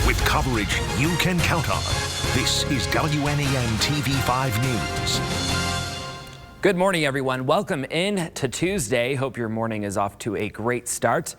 with coverage you can count on. This is WNEMTV5 News. Good morning, everyone. Welcome in to Tuesday. Hope your morning is off to a great start.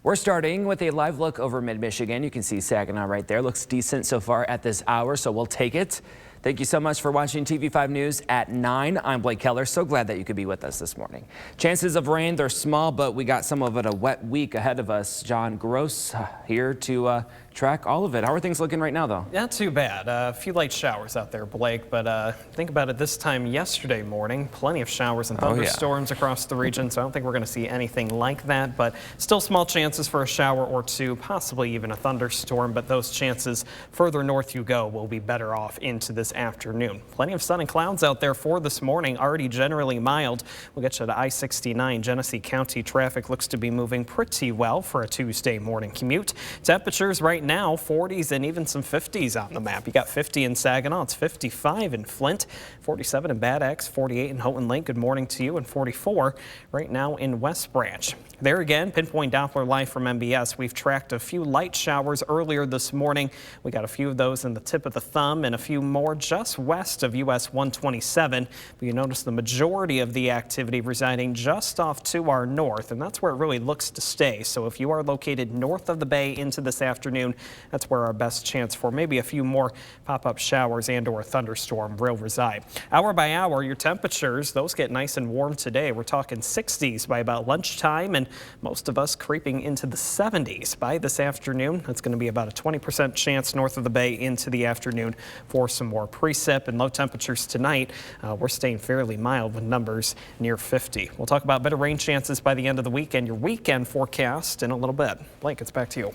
We're starting with a live look over mid-Michigan. You can see Saginaw right there. Looks decent so far at this hour, so we'll take it. Thank you so much for watching TV5 News at 9. I'm Blake Keller. So glad that you could be with us this morning. Chances of rain, they're small, but we got some of it a wet week ahead of us. John Gross here to track all of it. How are things looking right now, though? Not too bad. A few light showers out there, Blake, but think about it this time yesterday morning. Plenty of showers and thunderstorms across the region, so I don't think we're going to see anything like that, but still small chances for a shower or two, possibly even a thunderstorm, but those chances further north you go will be better off into this afternoon. Plenty of sun and clouds out there for this morning, already generally mild. We'll get you to I-69. Genesee County traffic looks to be moving pretty well for a Tuesday morning commute. Temperatures right now 40s and even some 50s on the map. You got 50 in Saginaw, it's 55 in Flint, 47 in Bad Axe, 48 in Houghton Lake. Good morning to you, and 44 right now in West Branch. There again, pinpoint Doppler live from MBS. We've tracked a few light showers earlier this morning. We got a few of those in the tip of the thumb and a few more just west of US 127. But you notice the majority of the activity residing just off to our north, and that's where it really looks to stay. So if you are located north of the bay into this afternoon, that's where our best chance for maybe a few more pop-up showers and or a thunderstorm will reside. Hour by hour, your temperatures, those get nice and warm today. We're talking 60s by about lunchtime, and most of us creeping into the 70s by this afternoon. That's going to be about a 20% chance north of the bay into the afternoon for some more precip, and low temperatures tonight. We're staying fairly mild with numbers near 50. We'll talk about better rain chances by the end of the weekend. Your weekend forecast in a little bit. Blake, it's back to you.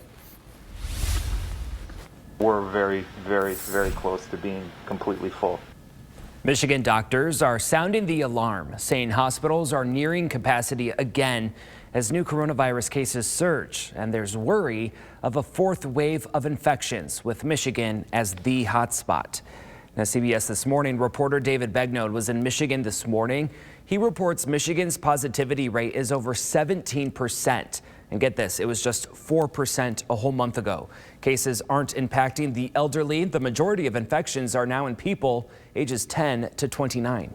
We're very, very, very close to being completely full. Michigan doctors are sounding the alarm, saying hospitals are nearing capacity again as new coronavirus cases surge, and there's worry of a fourth wave of infections with Michigan as the hotspot. Now, CBS This Morning reporter David Begnode was in Michigan this morning. He reports Michigan's positivity rate is over 17%. And get this, it was just 4% a whole month ago. Cases aren't impacting the elderly. The majority of infections are now in people ages 10 to 29.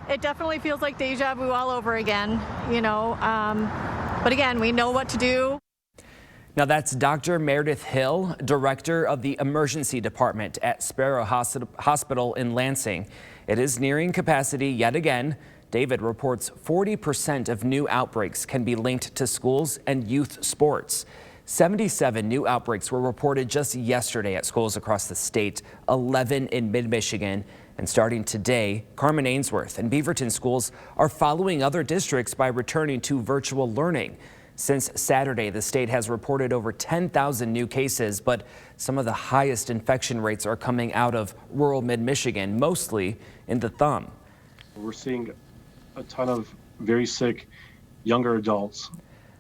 It definitely feels like deja vu all over again, you know, but again, we know what to do. Now that's Dr. Meredith Hill, director of the emergency department at Sparrow Hospital in Lansing. It is nearing capacity yet again. David reports 40% of new outbreaks can be linked to schools and youth sports. 77 new outbreaks were reported just yesterday at schools across the state, 11 in mid-Michigan. And starting today, Carmen Ainsworth and Beaverton schools are following other districts by returning to virtual learning. Since Saturday, the state has reported over 10,000 new cases, but some of the highest infection rates are coming out of rural mid-Michigan, mostly in the thumb. We're seeing a ton of very sick younger adults.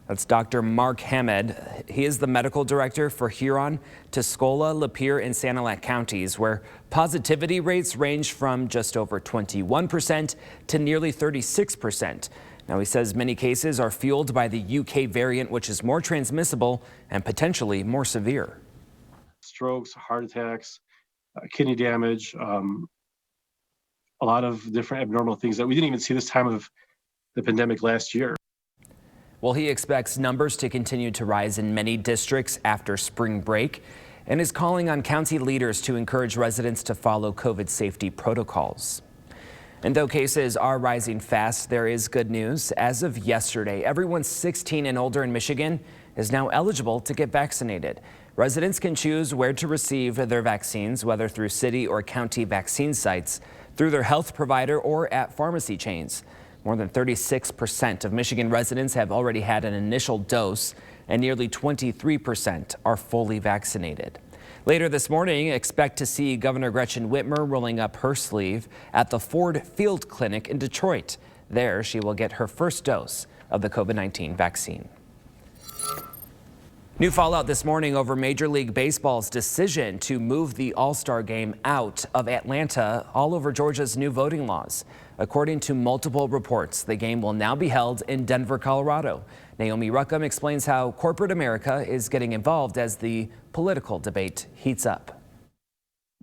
That's Dr. Mark Hamed. He is the medical director for Huron, Tuscola, Lapeer, and Sanilac counties, where positivity rates range from just over 21% to nearly 36%. Now, he says many cases are fueled by the UK variant, which is more transmissible and potentially more severe. Strokes, heart attacks, kidney damage, a lot of different abnormal things that we didn't even see this time of the pandemic last year. Well, he expects numbers to continue to rise in many districts after spring break and is calling on county leaders to encourage residents to follow COVID safety protocols. And though cases are rising fast, there is good news. As of yesterday, everyone 16 and older in Michigan is now eligible to get vaccinated. Residents can choose where to receive their vaccines, whether through city or county vaccine sites, through their health provider, or at pharmacy chains. More than 36% of Michigan residents have already had an initial dose, and nearly 23% are fully vaccinated. Later this morning, expect to see Governor Gretchen Whitmer rolling up her sleeve at the Ford Field Clinic in Detroit. There, she will get her first dose of the COVID-19 vaccine. New fallout this morning over Major League Baseball's decision to move the All-Star game out of Atlanta all over Georgia's new voting laws. According to multiple reports, the game will now be held in Denver, Colorado. Naomi Ruckham explains how corporate America is getting involved as the political debate heats up.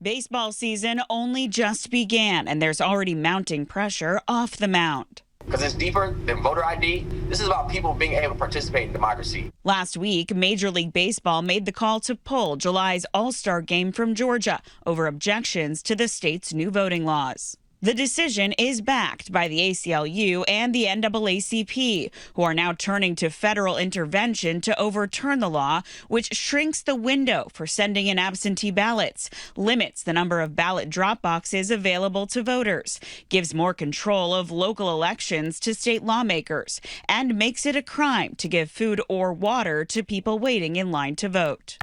Baseball season only just began, and there's already mounting pressure off the mound. Because it's deeper than voter ID. This is about people being able to participate in democracy. Last week, Major League Baseball made the call to pull July's All-Star game from Georgia over objections to the state's new voting laws. The decision is backed by the ACLU and the NAACP, who are now turning to federal intervention to overturn the law, which shrinks the window for sending in absentee ballots, limits the number of ballot drop boxes available to voters, gives more control of local elections to state lawmakers, and makes it a crime to give food or water to people waiting in line to vote.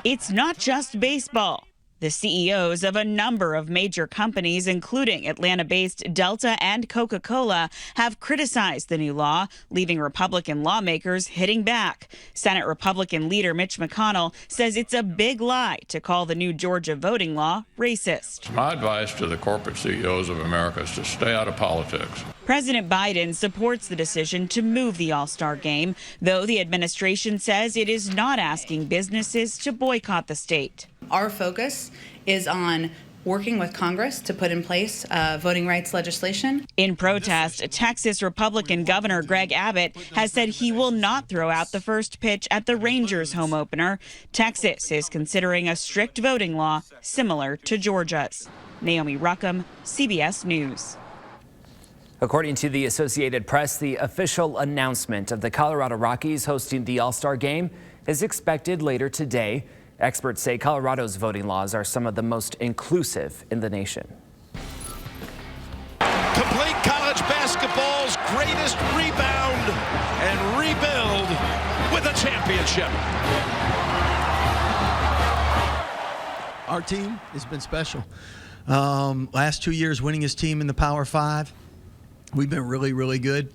It's not just baseball. The CEOs of a number of major companies, including Atlanta-based Delta and Coca-Cola, have criticized the new law, leaving Republican lawmakers hitting back. Senate Republican leader Mitch McConnell says it's a big lie to call the new Georgia voting law racist. My advice to the corporate CEOs of America is to stay out of politics. President Biden supports the decision to move the All-Star game, though the administration says it is not asking businesses to boycott the state. Our focus is on working with Congress to put in place voting rights legislation. In protest, Texas Republican Governor Greg Abbott has said he will not throw out the first pitch at the Rangers home opener. Texas is considering a strict voting law similar to Georgia's. Naomi Ruckham, CBS News. According to the Associated Press, the official announcement of the Colorado Rockies hosting the All-Star game is expected later today. Experts say Colorado's voting laws are some of the most inclusive in the nation. Complete college basketball's greatest rebound and rebuild with a championship. Our team has been special. Last 2 years winning his team in the Power 5. We've been really, really good.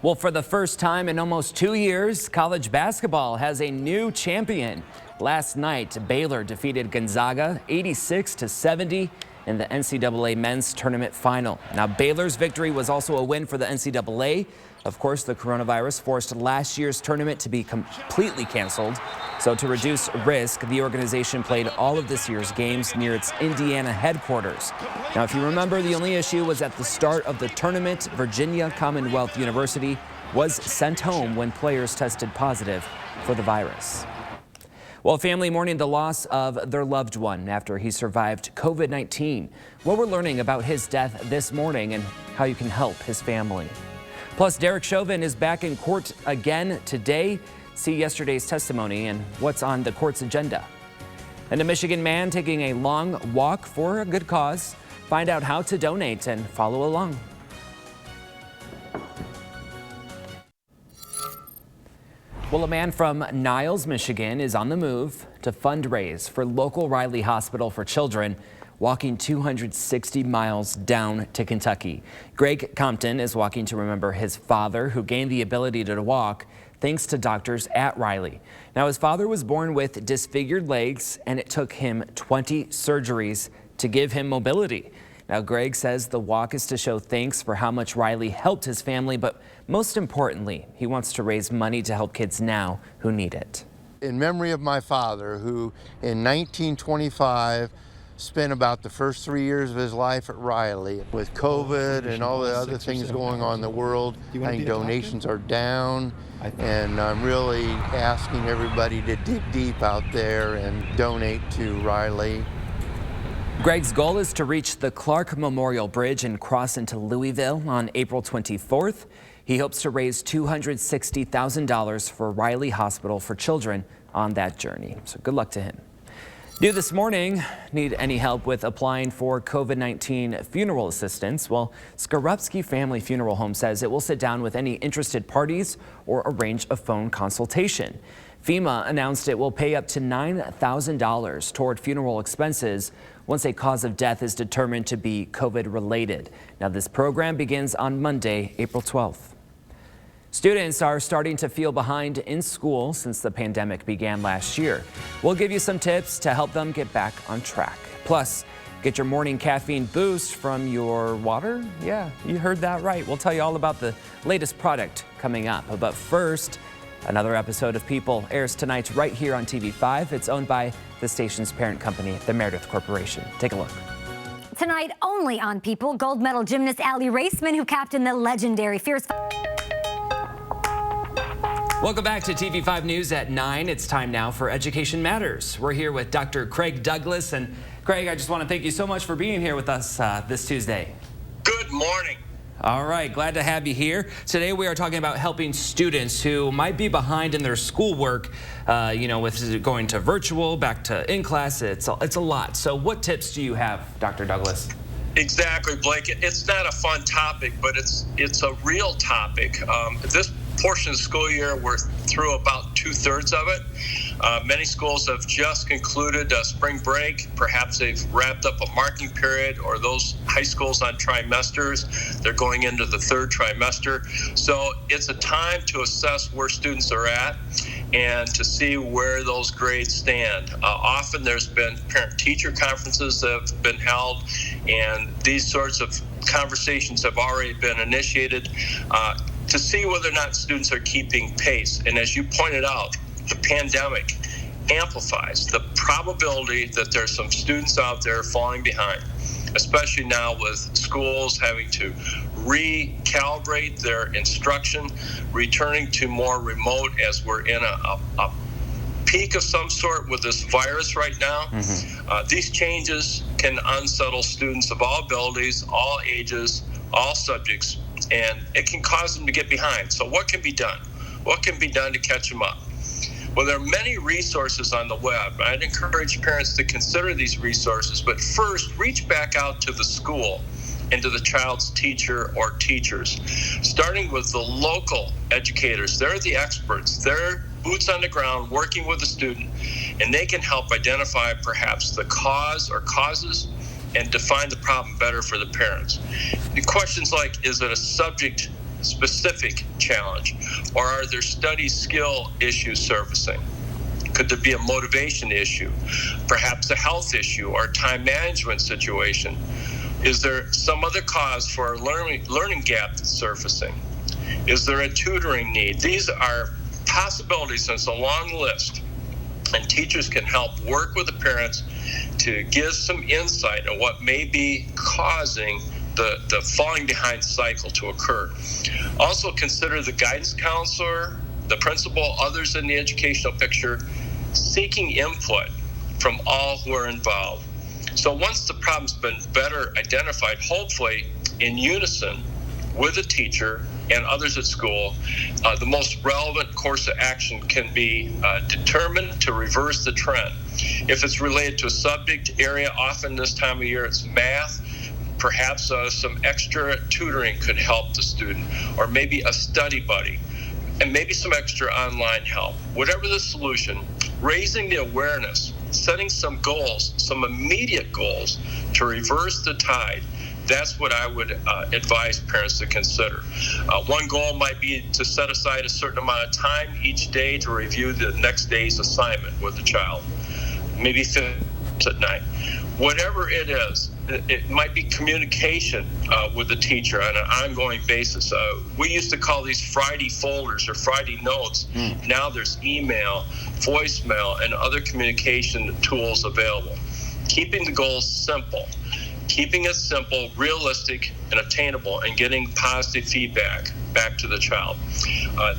Well, for the first time in almost 2 years, college basketball has a new champion. Last night, Baylor defeated Gonzaga 86-70 in the NCAA men's tournament final. Now, Baylor's victory was also a win for the NCAA. Of course, the coronavirus forced last year's tournament to be completely canceled. So to reduce risk, the organization played all of this year's games near its Indiana headquarters. Now, if you remember, the only issue was at the start of the tournament, Virginia Commonwealth University was sent home when players tested positive for the virus. Well, family mourning the loss of their loved one after he survived COVID-19. What we're learning about his death this morning and how you can help his family. Plus, Derek Chauvin is back in court again today. See yesterday's testimony and what's on the court's agenda. And a Michigan man taking a long walk for a good cause. Find out how to donate and follow along. Well, a man from Niles, Michigan is on the move to fundraise for local Riley Hospital for Children, walking 260 miles down to Kentucky. Greg Compton is walking to remember his father, who gained the ability to walk thanks to doctors at Riley. Now, his father was born with disfigured legs, and it took him 20 surgeries to give him mobility. Now, Greg says the walk is to show thanks for how much Riley helped his family, but most importantly, he wants to raise money to help kids now who need it. In memory of my father, who in 1925 spent about the first 3 years of his life at Riley. With COVID and all the other things going on in the world, I think donations are down, and I'm really asking everybody to dig deep out there and donate to Riley. Greg's goal is to reach the Clark Memorial Bridge and cross into Louisville on April 24th. He hopes to raise $260,000 for Riley Hospital for Children on that journey. So good luck to him. New this morning, need any help with applying for COVID-19 funeral assistance? Well, Skorupski Family Funeral Home says it will sit down with any interested parties or arrange a phone consultation. FEMA announced it will pay up to $9,000 toward funeral expenses once a cause of death is determined to be COVID-related. Now, this program begins on Monday, April 12th. Students are starting to feel behind in school since the pandemic began last year. We'll give you some tips to help them get back on track. Plus, Get your morning caffeine boost from your water. Yeah, you heard that right. We'll tell you all about the latest product coming up. But first, another episode of People airs tonight right here on TV5. It's owned by the station's parent company, the Meredith Corporation. Take a look. Tonight only on People, gold medal gymnast Allie Raceman, who captained the legendary Fierce. Welcome back to TV5 News at 9. It's time now for Education Matters. We're here with Dr. Craig Douglas. And Craig, I just want to thank you so much for being here with us this Tuesday. Good morning. All right, glad to have you here. Today we are talking about helping students who might be behind in their schoolwork, with going to virtual, back to in-class. It's a lot. So what tips do you have, Dr. Douglas? Exactly, Blake. It's not a fun topic, but it's a real topic. This portion of the school year, we're through about 2/3 of it. Many schools have just concluded spring break. Perhaps they've wrapped up a marking period, or those high schools on trimesters, they're going into the third trimester. So it's a time to assess where students are at and to see where those grades stand. Often there's been parent-teacher conferences that have been held, and these sorts of conversations have already been initiated to see whether or not students are keeping pace. And as you pointed out, the pandemic amplifies the probability that there's some students out there falling behind, especially now with schools having to recalibrate their instruction, returning to more remote as we're in a peak of some sort with this virus right now. These changes can unsettle students of all abilities, all ages, all subjects, and it can cause them to get behind. So what can be done? What can be done to catch them up? Well, there are many resources on the web. I'd encourage parents to consider these resources, but first, reach back out to the school and to the child's teacher or teachers, starting with the local educators. They're the experts. They're boots on the ground working with the student, and they can help identify perhaps the cause or causes and define the problem better for the parents. The questions like, is it a subject-specific challenge, or are there study skill issues surfacing? Could there be a motivation issue, perhaps a health issue or a time management situation? Is there some other cause for a learning gap that's surfacing? Is there a tutoring need? These are possibilities, and it's a long list, and teachers can help work with the parents to give some insight on what may be causing the falling behind cycle to occur. Also consider the guidance counselor, the principal, others in the educational picture, seeking input from all who are involved. So once the problem's been better identified, hopefully in unison with the teacher and others at school, the most relevant course of action can be determined to reverse the trend. If it's related to a subject area, often this time of year it's math. Perhaps some extra tutoring could help the student, or maybe a study buddy, and maybe some extra online help. Whatever the solution, raising the awareness, setting some goals, some immediate goals to reverse the tide. That's what I would advise parents to consider. One goal might be to set aside a certain amount of time each day to review the next day's assignment with the child. Maybe at night. Whatever it is, it might be communication with the teacher on an ongoing basis. We used to call these Friday folders or Friday notes. Now there's email, voicemail, and other communication tools available. Keeping the goals simple. Keeping it simple, realistic, and attainable, and getting positive feedback back to the child.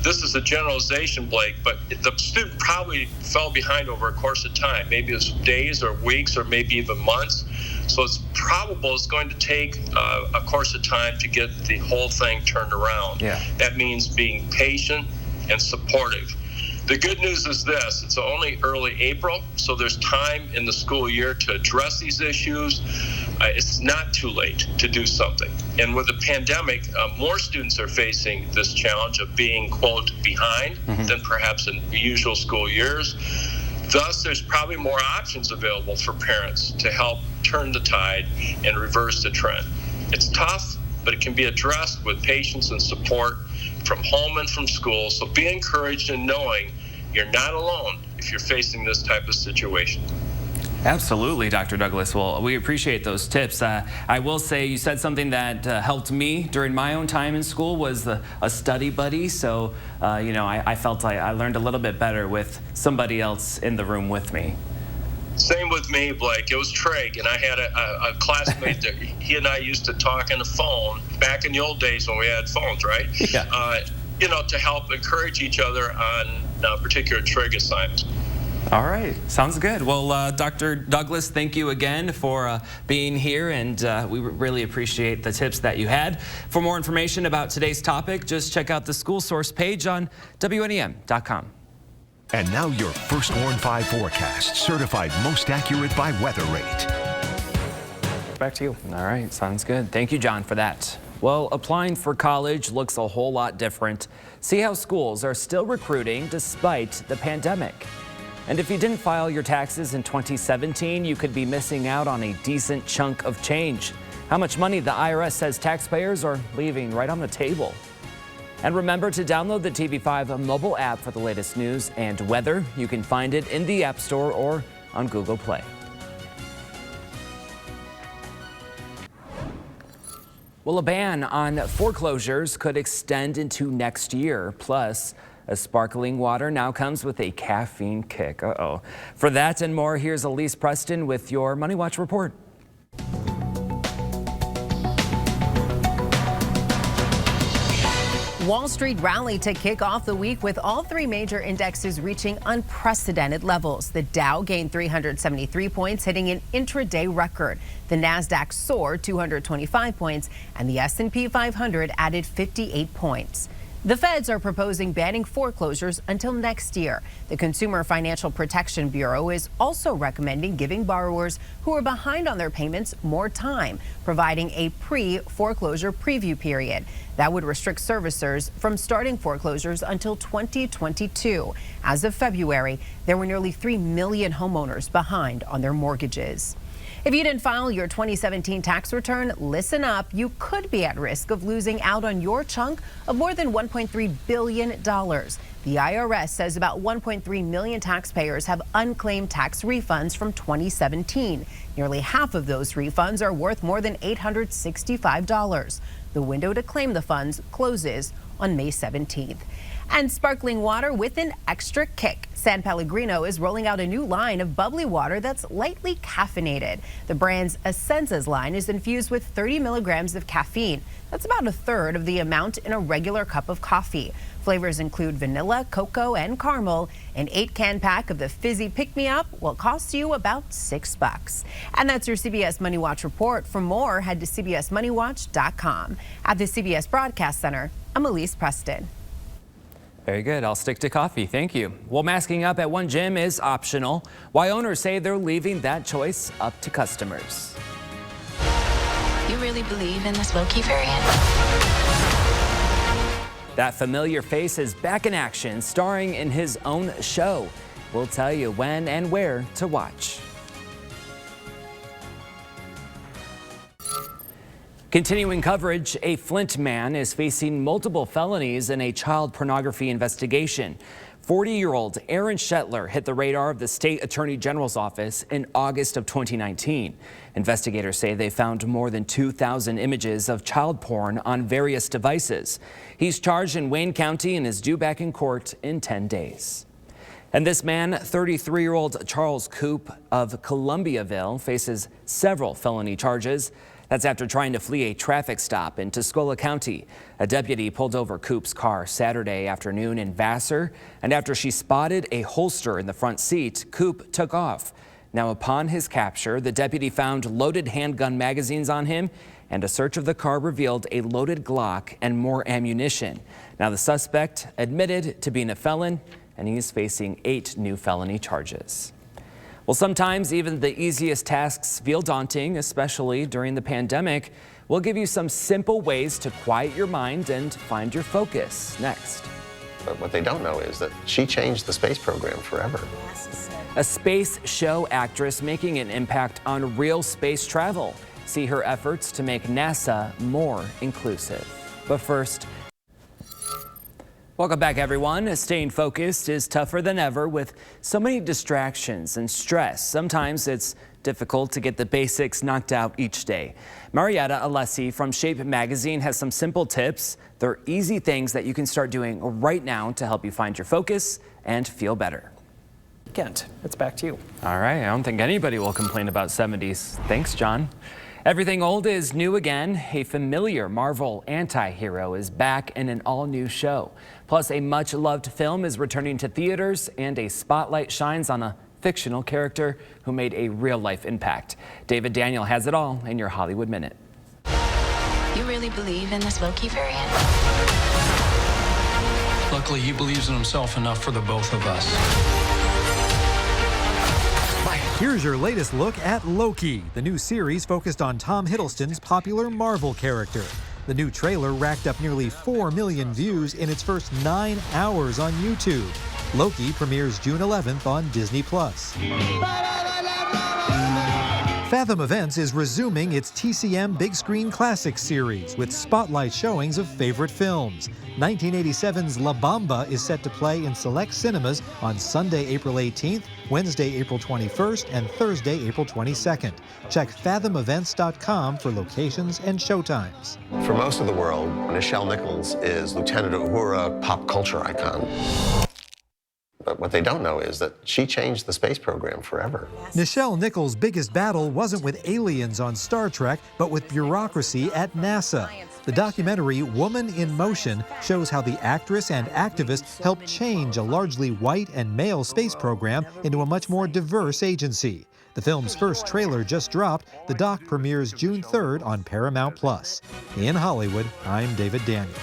This is a generalization, Blake, but the student probably fell behind over a course of time. Maybe it was days or weeks or maybe even months. So it's probable it's going to take a course of time to get the whole thing turned around. That means being patient and supportive. The good news is this, it's only early April, so there's time in the school year to address these issues. It's not too late to do something. And with the pandemic, more students are facing this challenge of being, quote, behind than perhaps in usual school years. Thus, there's probably more options available for parents to help turn the tide and reverse the trend. It's tough, but it can be addressed with patience and support from home and from school. So be encouraged in knowing you're not alone if you're facing this type of situation. Absolutely, Dr. Douglas. Well, we appreciate those tips. I will say you said something that helped me during my own time in school was a study buddy. So, I felt I learned a little bit better with somebody else in the room with me. Same with me, Blake. It was Treg, and I had a classmate that he and I used to talk on the phone back in the old days when we had phones, right? Yeah. To help encourage each other on particular Treg assignments. All right. Sounds good. Well, Dr. Douglas, thank you again for being here, and we really appreciate the tips that you had. For more information about today's topic, just check out the school source page on WNEM.com. And now your first Warn 5 forecast, certified most accurate by Weather Rate. Back to you. All right. Sounds good. Thank you, John, for that. Well, applying for college looks a whole lot different. See how schools are still recruiting despite the pandemic. And if you didn't file your taxes in 2017, you could be missing out on a decent chunk of change. How much money the IRS says taxpayers are leaving right on the table. And remember to download the TV5 mobile app for the latest news and weather. You can find it in the App Store or on Google Play. Well, a ban on foreclosures could extend into next year. Plus, a sparkling water now comes with a caffeine kick. Uh-oh. For that and more, here's Elise Preston with your Money Watch report. Wall Street rallied to kick off the week with all three major indexes reaching unprecedented levels. The Dow gained 373 points, hitting an intraday record. The Nasdaq soared 225 points, and the S&P 500 added 58 points. The feds are proposing banning foreclosures until next year. The Consumer Financial Protection Bureau is also recommending giving borrowers who are behind on their payments more time, providing a pre-foreclosure preview period. That would restrict servicers from starting foreclosures until 2022. As of February, there were nearly 3 million homeowners behind on their mortgages. If you didn't file your 2017 tax return, listen up. You could be at risk of losing out on your chunk of more than $1.3 billion. The IRS says about 1.3 million taxpayers have unclaimed tax refunds from 2017. Nearly half of those refunds are worth more than $865. The window to claim the funds closes on May 17th. And sparkling water with an extra kick. San Pellegrino is rolling out a new line of bubbly water that's lightly caffeinated. The brand's Essences line is infused with 30 milligrams of caffeine. That's about a third of the amount in a regular cup of coffee. Flavors include vanilla, cocoa, and caramel. An 8-can pack of the fizzy pick-me-up will cost you about $6. And that's your CBS Money Watch report. For more, head to cbsmoneywatch.com. At the CBS Broadcast Center, I'm Elise Preston. Very good. I'll stick to coffee. Thank you. Well, masking up at one gym is optional. Why owners say they're leaving that choice up to customers. You really believe in this low-key variant? That familiar face is back in action, starring in his own show. We'll tell you when and where to watch. Continuing coverage, a Flint man is facing multiple felonies in a child pornography investigation. 40-year-old Aaron Shetler hit the radar of the state attorney general's office in August of 2019. Investigators say they found more than 2,000 images of child porn on various devices. He's charged in Wayne County and is due back in court in 10 days. And this man, 33-year-old Charles Coop of Columbiaville, faces several felony charges. That's after trying to flee a traffic stop in Tuscola County. A deputy pulled over Coop's car Saturday afternoon in Vassar, and after she spotted a holster in the front seat, Coop took off. Now, upon his capture, the deputy found loaded handgun magazines on him, and a search of the car revealed a loaded Glock and more ammunition. Now, the suspect admitted to being a felon, and he is facing 8 new felony charges. Well, sometimes even the easiest tasks feel daunting, especially during the pandemic. We'll give you some simple ways to quiet your mind and find your focus next. But what they don't know is that she changed the space program forever. A space show actress making an impact on real space travel. See her efforts to make NASA more inclusive. But first, Welcome back, everyone. Staying focused is tougher than ever with so many distractions and stress. Sometimes it's difficult to get the basics knocked out each day. Marietta Alessi from Shape Magazine has some simple tips. They're easy things that you can start doing right now to help you find your focus and feel better. Kent, it's back to you. All right, I don't think anybody will complain about 70s. Thanks, John. Everything old is new again. A familiar Marvel anti-hero is back in an all-new show. Plus, a much-loved film is returning to theaters, and a spotlight shines on a fictional character who made a real-life impact. David Daniel has it all in your Hollywood Minute. You really believe in this Loki variant? Luckily, he believes in himself enough for the both of us. Here's your latest look at Loki, the new series focused on Tom Hiddleston's popular Marvel character. The new trailer racked up nearly 4 million views in its first 9 hours on YouTube. Loki premieres June 11th on Disney+. Fathom Events is resuming its TCM Big Screen Classics series with spotlight showings of favorite films. 1987's La Bamba is set to play in select cinemas on Sunday, April 18th, Wednesday, April 21st, and Thursday, April 22nd. Check fathomevents.com for locations and showtimes. For most of the world, Nichelle Nichols is Lieutenant Uhura, pop culture icon. But what they don't know is that she changed the space program forever. Nichelle Nichols' biggest battle wasn't with aliens on Star Trek, but with bureaucracy at NASA. The documentary Woman in Motion shows how the actress and activist helped change a largely white and male space program into a much more diverse agency. The film's first trailer just dropped. The doc premieres June 3rd on Paramount+. In Hollywood, I'm David Daniel.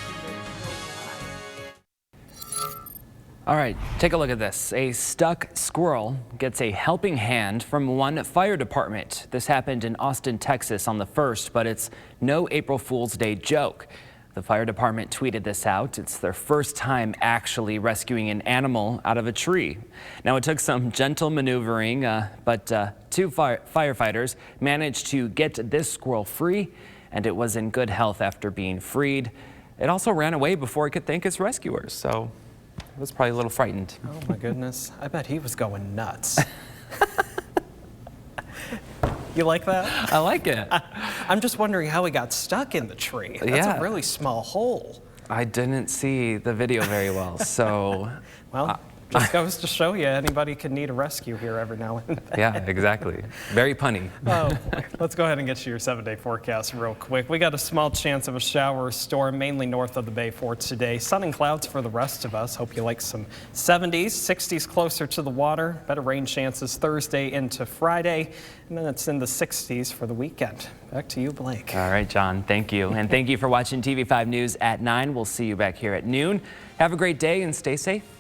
All right, take a look at this. A stuck squirrel gets a helping hand from one fire department. This happened in Austin, Texas on the 1st, but it's no April Fool's Day joke. The fire department tweeted this out. It's their first time actually rescuing an animal out of a tree. Now, it took some gentle maneuvering, but 2 firefighters managed to get this squirrel free, and it was in good health after being freed. It also ran away before it could thank its rescuers, so I was probably a little frightened. Oh my goodness. I bet he was going nuts. You like that? I like it. I'm just wondering how he got stuck in the tree. That's a really small hole. I didn't see the video very well, so... Well, just goes to show you anybody can need a rescue here every now and then. Yeah, exactly. Very punny. Oh, boy. Let's go ahead and get you your 7-day forecast real quick. We got a small chance of a shower or storm, mainly north of the bay for today. Sun and clouds for the rest of us. Hope you like some 70s, 60s closer to the water. Better rain chances Thursday into Friday, and then it's in the 60s for the weekend. Back to you, Blake. All right, John, thank you. And thank you for watching TV5 News at 9. We'll see you back here at noon. Have a great day and stay safe.